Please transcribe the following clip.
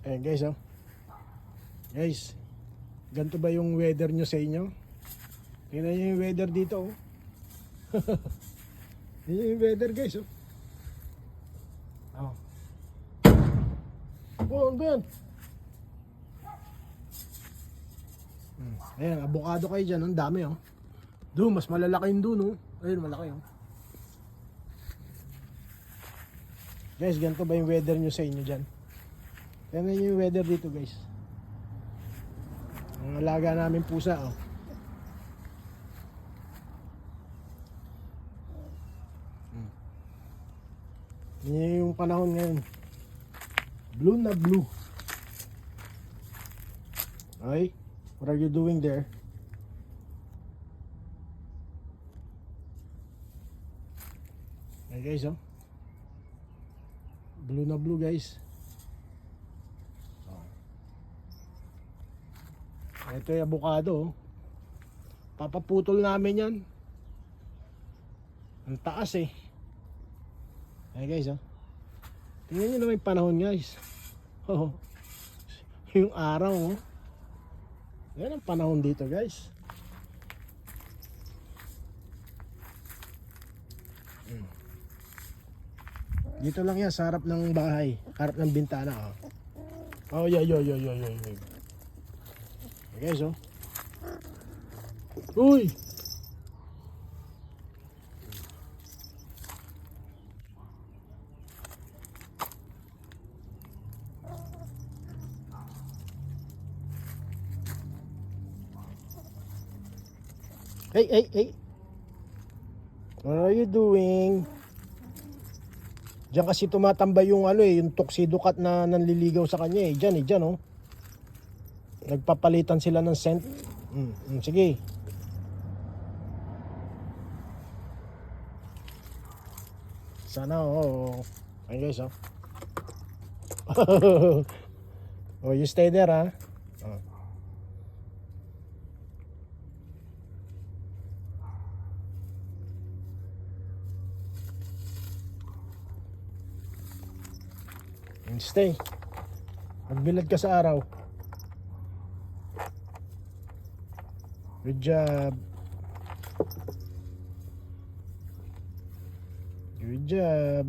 Ayan guys, oh. Guys, ganito ba yung weather nyo sa inyo? Tingnan nyo yung weather dito, oh. Yan yung weather guys, oh. Oh. Oh, ano ba yan? Ayan, avocado kayo dyan, ang dami, oh. Doon, mas malalaki yung doon, oh. Ayun, malaki, oh. Guys, ganito ba yung weather nyo sa inyo dyan? Tingnan nyo yung weather dito guys. Ang alaga namin pusa, oh. Yan yung panahon ngayon. Blue na blue. Okay, what are you doing there? Okay guys, oh. Blue na blue guys. Ito yung avocado, oh. Papaputol namin yan. Ang taas eh. Ay guys, oh. Tingnan nyo naman yung panahon guys. Oh. Yung araw, oh. Yan ang panahon dito guys. Dito lang yan sa harap ng bahay, harap ng bintana, oh. Oh, yeah. Okay guys, oh. Uy! Hey! What are you doing? Diyan kasi tumatambay yung ano eh, yung tuxedo cat na nanliligaw sa kanya eh. Diyan oh. Nagpapalitan sila ng scent. Sige. Sana oh. Ayun guys, oh. Oh, you stay there, ha. Oh. And stay. Magbilad ka sa araw. Good job. Good job.